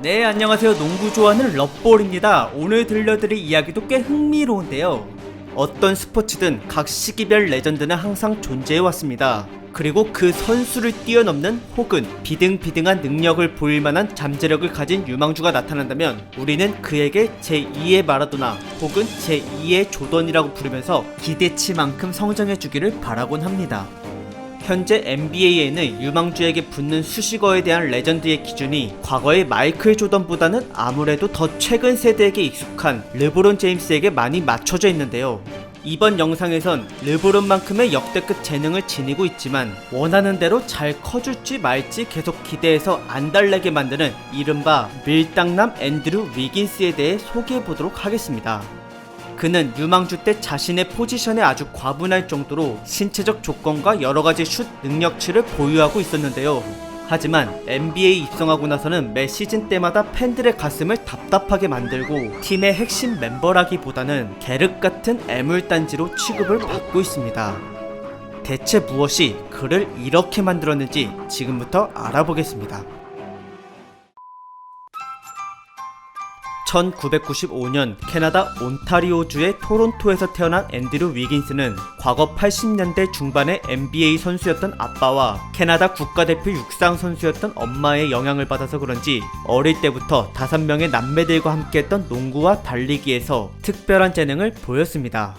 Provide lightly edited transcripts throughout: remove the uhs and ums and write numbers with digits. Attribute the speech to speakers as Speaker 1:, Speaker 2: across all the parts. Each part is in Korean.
Speaker 1: 네, 안녕하세요. 농구 좋아하는 럿볼입니다. 오늘 들려드릴 이야기도 꽤 흥미로운데요. 어떤 스포츠든 각 시기별 레전드는 항상 존재해왔습니다. 그리고 그 선수를 뛰어넘는 혹은 비등비등한 능력을 보일 만한 잠재력을 가진 유망주가 나타난다면 우리는 그에게 제2의 마라도나 혹은 제2의 조던이라고 부르면서 기대치만큼 성장해주기를 바라곤 합니다. 현재 NBA에는 유망주에게 붙는 수식어에 대한 레전드의 기준이 과거의 마이클 조던보다는 아무래도 더 최근 세대에게 익숙한 르브론 제임스에게 많이 맞춰져 있는데요. 이번 영상에선 르브론만큼의 역대급 재능을 지니고 있지만 원하는 대로 잘 커줄지 말지 계속 기대해서 안달나게 만드는 이른바 밀당남 앤드류 위긴스에 대해 소개해보도록 하겠습니다. 그는 유망주 때 자신의 포지션에 아주 과분할 정도로 신체적 조건과 여러가지 슛 능력치를 보유하고 있었는데요. 하지만 NBA에 입성하고 나서는 매 시즌 때마다 팬들의 가슴을 답답하게 만들고 팀의 핵심 멤버라기보다는 계륵같은 애물단지로 취급을 받고 있습니다. 대체 무엇이 그를 이렇게 만들었는지 지금부터 알아보겠습니다. 1995년 캐나다 온타리오주의 토론토에서 태어난 앤드류 위긴스는 과거 80년대 중반의 NBA 선수였던 아빠와 캐나다 국가대표 육상 선수였던 엄마의 영향을 받아서 그런지 어릴 때부터 5명의 남매들과 함께했던 농구와 달리기에서 특별한 재능을 보였습니다.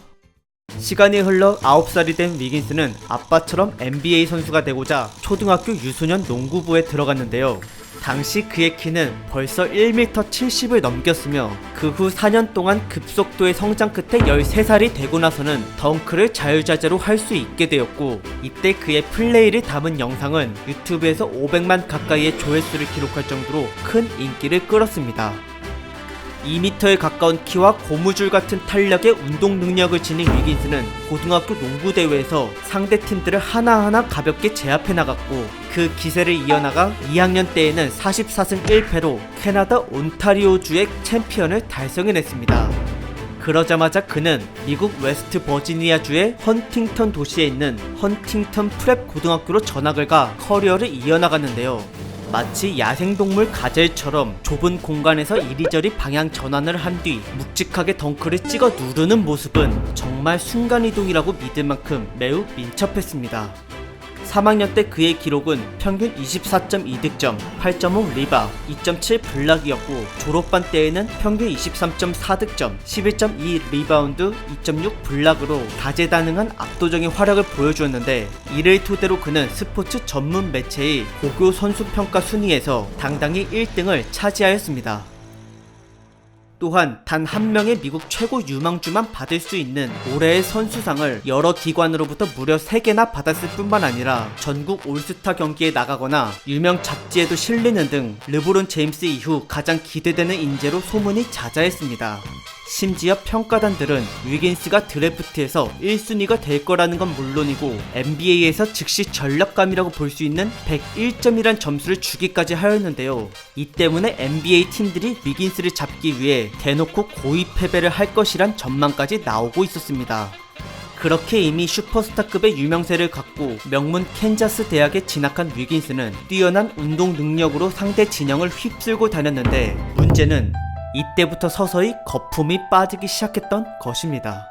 Speaker 1: 시간이 흘러 9살이 된 위긴스는 아빠처럼 NBA 선수가 되고자 초등학교 유소년 농구부에 들어갔는데요. 당시 그의 키는 벌써 1m 70을 넘겼으며 그 후 4년 동안 급속도의 성장 끝에 13살이 되고 나서는 덩크를 자유자재로 할 수 있게 되었고, 이때 그의 플레이를 담은 영상은 유튜브에서 500만 가까이의 조회수를 기록할 정도로 큰 인기를 끌었습니다. 2m에 가까운 키와 고무줄 같은 탄력의 운동 능력을 지닌 위긴스는 고등학교 농구대회에서 상대 팀들을 하나하나 가볍게 제압해 나갔고, 그 기세를 이어나가 2학년 때에는 44승 1패로 캐나다 온타리오주의 챔피언을 달성해냈습니다. 그러자마자 그는 미국 웨스트 버지니아주의 헌팅턴 도시에 있는 헌팅턴 프랩 고등학교로 전학을 가 커리어를 이어나갔는데요. 마치 야생동물 가젤처럼 좁은 공간에서 이리저리 방향 전환을 한 뒤 묵직하게 덩크를 찍어 누르는 모습은 정말 순간이동이라고 믿을 만큼 매우 민첩했습니다. 3학년 때 그의 기록은 평균 24.2득점, 8.5 리바, 2.7 블락이었고, 졸업반 때에는 평균 23.4득점, 11.2 리바운드, 2.6 블락으로 다재다능한 압도적인 활약을 보여주었는데, 이를 토대로 그는 스포츠 전문 매체의 고교 선수 평가 순위에서 당당히 1등을 차지하였습니다. 또한 단 한 명의 미국 최고 유망주만 받을 수 있는 올해의 선수상을 여러 기관으로부터 무려 3개나 받았을 뿐만 아니라 전국 올스타 경기에 나가거나 유명 잡지에도 실리는 등 르브론 제임스 이후 가장 기대되는 인재로 소문이 자자했습니다. 심지어 평가단들은 위긴스가 드래프트에서 1순위가 될 거라는 건 물론이고 NBA에서 즉시 전력감이라고 볼 수 있는 101점이란 점수를 주기까지 하였는데요. 이 때문에 NBA 팀들이 위긴스를 잡기 위해 대놓고 고의 패배를 할 것이란 전망까지 나오고 있었습니다. 그렇게 이미 슈퍼스타급의 유명세를 갖고 명문 캔자스 대학에 진학한 위긴스는 뛰어난 운동 능력으로 상대 진영을 휩쓸고 다녔는데, 문제는 이때부터 서서히 거품이 빠지기 시작했던 것입니다.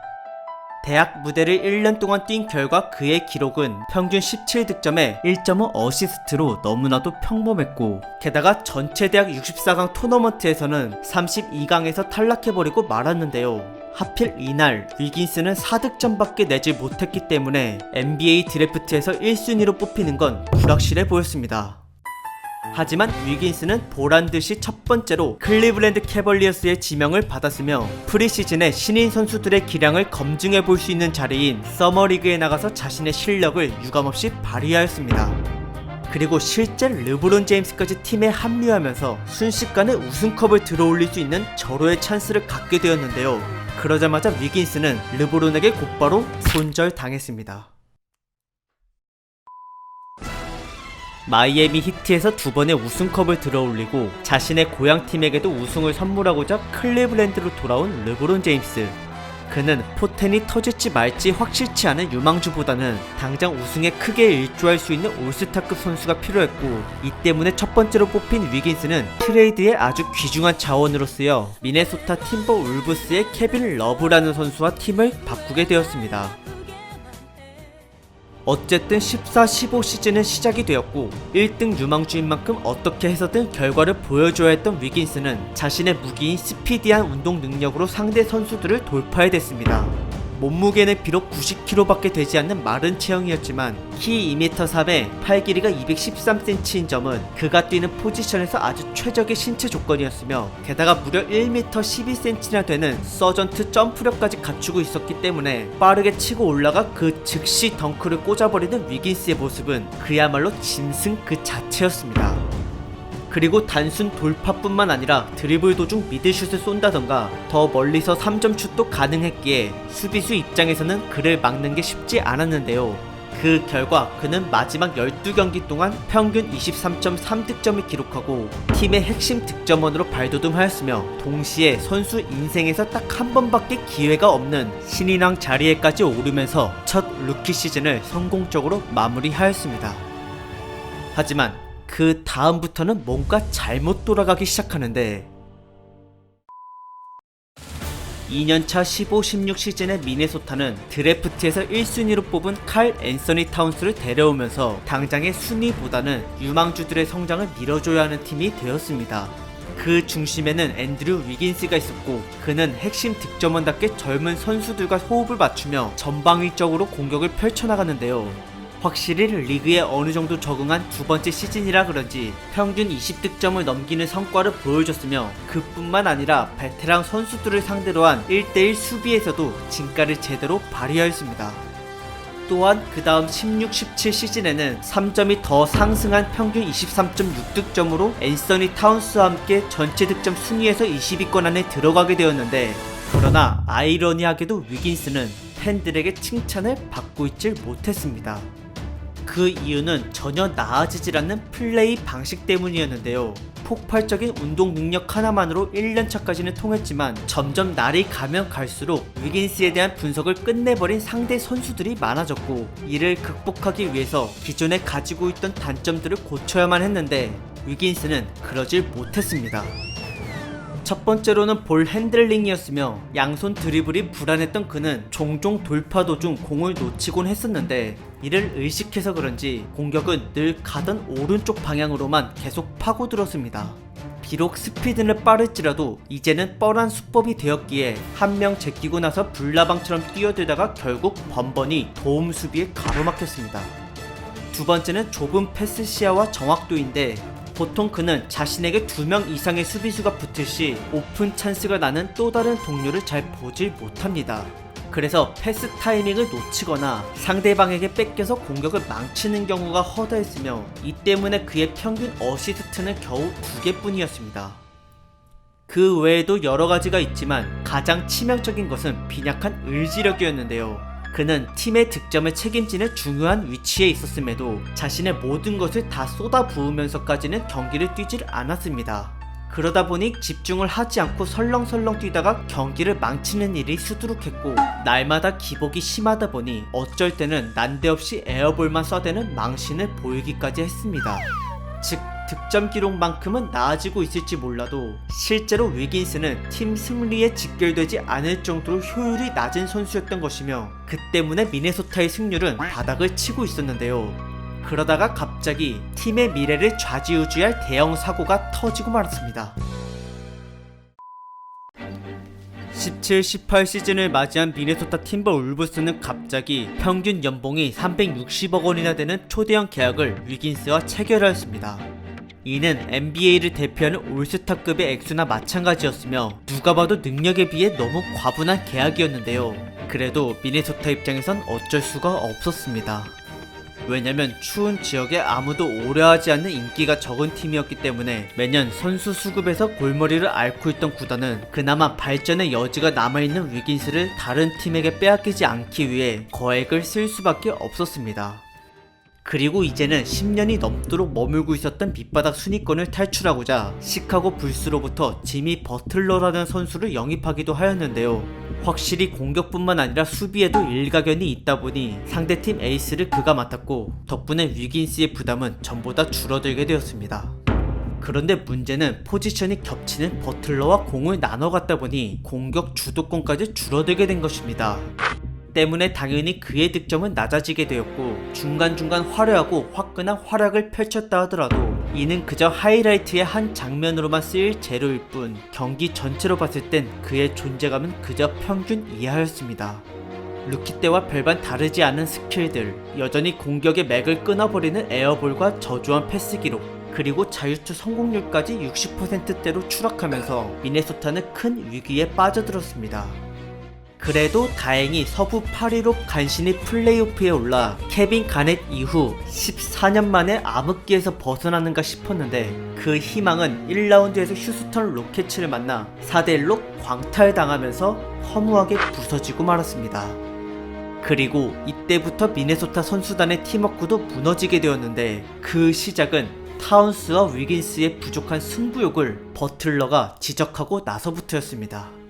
Speaker 1: 대학 무대를 1년 동안 뛴 결과 그의 기록은 평균 17득점에 1.5 어시스트로 너무나도 평범했고, 게다가 전체 대학 64강 토너먼트에서는 32강에서 탈락해버리고 말았는데요. 하필 이날 위긴스는 4득점밖에 내지 못했기 때문에 NBA 드래프트에서 1순위로 뽑히는 건 불확실해 보였습니다. 하지만 위긴스는 보란듯이 첫 번째로 클리블랜드 캐벌리어스의 지명을 받았으며 프리시즌에 신인 선수들의 기량을 검증해 볼 수 있는 자리인 서머리그에 나가서 자신의 실력을 유감없이 발휘하였습니다. 그리고 실제 르브론 제임스까지 팀에 합류하면서 순식간에 우승컵을 들어올릴 수 있는 절호의 찬스를 갖게 되었는데요. 그러자마자 위긴스는 르브론에게 곧바로 손절당했습니다. 마이애미 히트에서 2번의 우승컵을 들어올리고 자신의 고향팀에게도 우승을 선물하고자 클리블랜드로 돌아온 르브론 제임스. 그는 포텐이 터질지 말지 확실치 않은 유망주보다는 당장 우승에 크게 일조할 수 있는 올스타급 선수가 필요했고, 이 때문에 첫 번째로 뽑힌 위긴스는 트레이드에 아주 귀중한 자원으로 쓰여 미네소타 팀버 울브스의 케빈 러브라는 선수와 팀을 바꾸게 되었습니다. 어쨌든 14-15 시즌은 시작이 되었고 1등 유망주인 만큼 어떻게 해서든 결과를 보여줘야 했던 위긴스는 자신의 무기인 스피디한 운동 능력으로 상대 선수들을 돌파해댔습니다. 몸무게는 비록 90kg밖에 되지 않는 마른 체형이었지만 키 2m 3에 팔 길이가 213cm인 점은 그가 뛰는 포지션에서 아주 최적의 신체 조건이었으며, 게다가 무려 1m 12cm나 되는 서전트 점프력까지 갖추고 있었기 때문에 빠르게 치고 올라가 그 즉시 덩크를 꽂아버리는 위긴스의 모습은 그야말로 짐승 그 자체였습니다. 그리고 단순 돌파뿐만 아니라 드리블 도중 미드슛을 쏜다던가 더 멀리서 3점 슛도 가능했기에 수비수 입장에서는 그를 막는 게 쉽지 않았는데요. 그 결과 그는 마지막 12경기 동안 평균 23.3득점을 기록하고 팀의 핵심 득점원으로 발돋움하였으며, 동시에 선수 인생에서 딱 한 번밖에 기회가 없는 신인왕 자리에까지 오르면서 첫 루키 시즌을 성공적으로 마무리하였습니다. 하지만 그 다음부터는 뭔가 잘못 돌아가기 시작하는데, 2년차 15-16 시즌의 미네소타는 드래프트에서 1순위로 뽑은 칼 앤서니 타운스를 데려오면서 당장의 순위보다는 유망주들의 성장을 밀어줘야 하는 팀이 되었습니다. 그 중심에는 앤드류 위긴스가 있었고, 그는 핵심 득점원답게 젊은 선수들과 호흡을 맞추며 전방위적으로 공격을 펼쳐나가는데요. 확실히 리그에 어느정도 적응한 두 번째 시즌이라 그런지 평균 20득점을 넘기는 성과를 보여줬으며, 그뿐만 아니라 베테랑 선수들을 상대로 한 1대1 수비에서도 진가를 제대로 발휘하였습니다. 또한 그 다음 16-17 시즌에는 3점이 더 상승한 평균 23.6득점으로 앤서니 타운스와 함께 전체 득점 순위에서 20위권 안에 들어가게 되었는데, 그러나 아이러니하게도 위긴스는 팬들에게 칭찬을 받고 있질 못했습니다. 그 이유는 전혀 나아지질 않는 플레이 방식 때문이었는데요. 폭발적인 운동 능력 하나만으로 1년차까지는 통했지만 점점 날이 가면 갈수록 위긴스에 대한 분석을 끝내버린 상대 선수들이 많아졌고, 이를 극복하기 위해서 기존에 가지고 있던 단점들을 고쳐야만 했는데 위긴스는 그러질 못했습니다. 첫 번째로는 볼 핸들링이었으며, 양손 드리블이 불안했던 그는 종종 돌파 도중 공을 놓치곤 했었는데, 이를 의식해서 그런지 공격은 늘 가던 오른쪽 방향으로만 계속 파고들었습니다. 비록 스피드는 빠를지라도 이제는 뻔한 수법이 되었기에 한 명 제끼고 나서 불나방처럼 뛰어들다가 결국 번번이 도움 수비에 가로막혔습니다. 두 번째는 좁은 패스 시야와 정확도인데, 보통 그는 자신에게 2명 이상의 수비수가 붙을 시 오픈 찬스가 나는 또 다른 동료를 잘 보질 못합니다. 그래서 패스 타이밍을 놓치거나 상대방에게 뺏겨서 공격을 망치는 경우가 허다했으며, 이 때문에 그의 평균 어시스트는 겨우 2개뿐이었습니다. 그 외에도 여러 가지가 있지만 가장 치명적인 것은 빈약한 의지력이었는데요. 그는 팀의 득점을 책임지는 중요한 위치에 있었음에도 자신의 모든 것을 다 쏟아부으면서까지는 경기를 뛰질 않았습니다. 그러다 보니 집중을 하지 않고 설렁설렁 뛰다가 경기를 망치는 일이 수두룩했고, 날마다 기복이 심하다 보니 어쩔 때는 난데없이 에어볼만 쏴대는 망신을 보이기까지 했습니다. 즉, 득점 기록만큼은 나아지고 있을지 몰라도 실제로 위긴스는 팀 승리에 직결되지 않을 정도로 효율이 낮은 선수였던 것이며, 그 때문에 미네소타의 승률은 바닥을 치고 있었는데요. 그러다가 갑자기 팀의 미래를 좌지우지할 대형 사고가 터지고 말았습니다. 17-18 시즌을 맞이한 미네소타 팀버 울브스는 갑자기 평균 연봉이 360억 원이나 되는 초대형 계약을 위긴스와 체결하였습니다. 이는 NBA를 대표하는 올스타급의 액수나 마찬가지였으며, 누가 봐도 능력에 비해 너무 과분한 계약이었는데요. 그래도 미네소타 입장에선 어쩔 수가 없었습니다. 왜냐면 추운 지역에 아무도 오래 하지 않는 인기가 적은 팀이었기 때문에 매년 선수 수급에서 골머리를 앓고 있던 구단은 그나마 발전의 여지가 남아있는 위긴스를 다른 팀에게 빼앗기지 않기 위해 거액을 쓸 수밖에 없었습니다. 그리고 이제는 10년이 넘도록 머물고 있었던 밑바닥 순위권을 탈출하고자 시카고 불스로부터 지미 버틀러라는 선수를 영입하기도 하였는데요. 확실히 공격뿐만 아니라 수비에도 일가견이 있다 보니 상대팀 에이스를 그가 맡았고 덕분에 위긴스의 부담은 전보다 줄어들게 되었습니다. 그런데 문제는 포지션이 겹치는 버틀러와 공을 나눠 갖다 보니 공격 주도권까지 줄어들게 된 것입니다. 때문에 당연히 그의 득점은 낮아지게 되었고 중간중간 화려하고 화끈한 활약을 펼쳤다 하더라도 이는 그저 하이라이트의 한 장면으로만 쓰일 재료일 뿐 경기 전체로 봤을 땐 그의 존재감은 그저 평균 이하였습니다. 루키 때와 별반 다르지 않은 스킬들, 여전히 공격의 맥을 끊어버리는 에어볼과 저조한 패스 기록, 그리고 자유투 성공률까지 60%대로 추락하면서 미네소타는 큰 위기에 빠져들었습니다. 그래도 다행히 서부 8위로 간신히 플레이오프에 올라 케빈 가넷 이후 14년 만에 암흑기에서 벗어나는가 싶었는데 그 희망은 1라운드에서 휴스턴 로켓츠를 만나 4대1로 광탈당하면서 허무하게 부서지고 말았습니다. 그리고 이때부터 미네소타 선수단의 팀워크도 무너지게 되었는데 그 시작은 타운스와 위긴스의 부족한 승부욕을 버틀러가 지적하고 나서부터였습니다.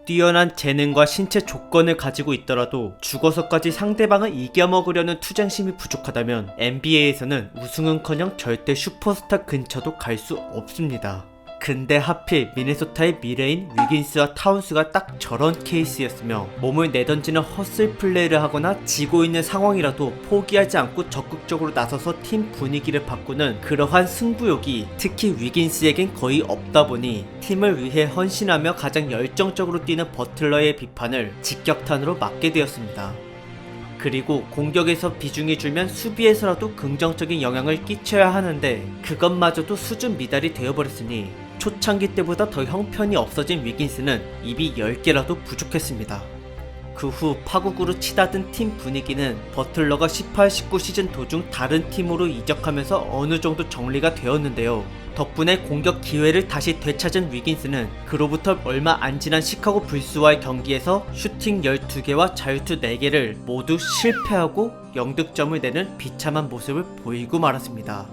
Speaker 1: 뛰어난 재능과 신체 조건을 가지고 있더라도 죽어서까지 상대방을 이겨먹으려는 투쟁심이 부족하다면 NBA에서는 우승은커녕 절대 슈퍼스타 근처도 갈 수 없습니다. 근데 하필 미네소타의 미래인 위긴스와 타운스가 딱 저런 케이스였으며 몸을 내던지는 헛슬 플레이를 하거나 지고 있는 상황이라도 포기하지 않고 적극적으로 나서서 팀 분위기를 바꾸는 그러한 승부욕이 특히 위긴스에겐 거의 없다 보니 팀을 위해 헌신하며 가장 열정적으로 뛰는 버틀러의 비판을 직격탄으로 맞게 되었습니다. 그리고 공격에서 비중이 줄면 수비에서라도 긍정적인 영향을 끼쳐야 하는데 그것마저도 수준 미달이 되어버렸으니 초창기 때보다 더 형편이 없어진 위긴스는 입이 10개라도 부족했습니다. 그 후 파국으로 치닫은 팀 분위기는 버틀러가 18-19 시즌 도중 다른 팀으로 이적하면서 어느 정도 정리가 되었는데요. 덕분에 공격 기회를 다시 되찾은 위긴스는 그로부터 얼마 안 지난 시카고 불스와의 경기에서 슈팅 12개와 자유투 4개를 모두 실패하고 0득점을 내는 비참한 모습을 보이고 말았습니다.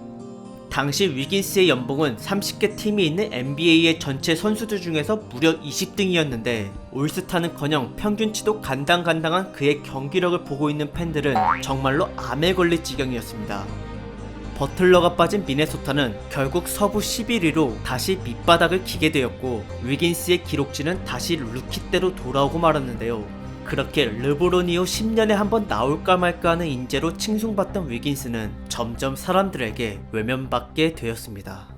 Speaker 1: 당시 위긴스의 연봉은 30개 팀이 있는 NBA의 전체 선수들 중에서 무려 20등이었는데 올스타는커녕 평균치도 간당간당한 그의 경기력을 보고 있는 팬들은 정말로 암에 걸릴 지경이었습니다. 버틀러가 빠진 미네소타는 결국 서부 11위로 다시 밑바닥을 기게 되었고 위긴스의 기록지는 다시 루키 때로 돌아오고 말았는데요. 그렇게 르브론 이후 10년에 한 번 나올까 말까 하는 인재로 칭송받던 위긴스는 점점 사람들에게 외면받게 되었습니다.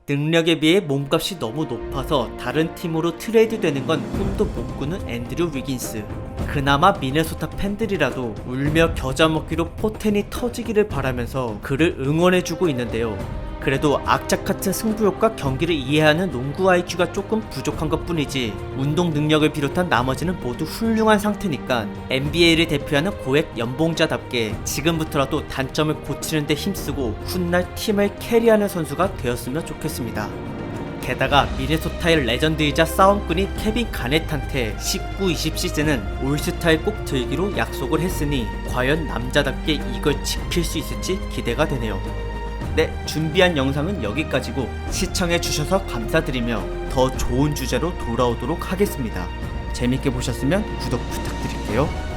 Speaker 1: 능력에 비해 몸값이 너무 높아서 다른 팀으로 트레이드 되는 건 꿈도 못 꾸는 앤드류 위긴스. 그나마 미네소타 팬들이라도 울며 겨자 먹기로 포텐이 터지기를 바라면서 그를 응원해주고 있는데요. 그래도 악착 같은 승부욕과 경기를 이해하는 농구 IQ가 조금 부족한 것 뿐이지 운동 능력을 비롯한 나머지는 모두 훌륭한 상태니까 NBA를 대표하는 고액 연봉자답게 지금부터라도 단점을 고치는 데 힘쓰고 훗날 팀을 캐리하는 선수가 되었으면 좋겠습니다. 게다가 미네소타의 레전드이자 싸움꾼인 케빈 가넷한테 19-20 시즌은 올스타에 꼭 들기로 약속을 했으니 과연 남자답게 이걸 지킬 수 있을지 기대가 되네요. 네, 준비한 영상은 여기까지고 시청해주셔서 감사드리며 더 좋은 주제로 돌아오도록 하겠습니다. 재밌게 보셨으면 구독 부탁드릴게요.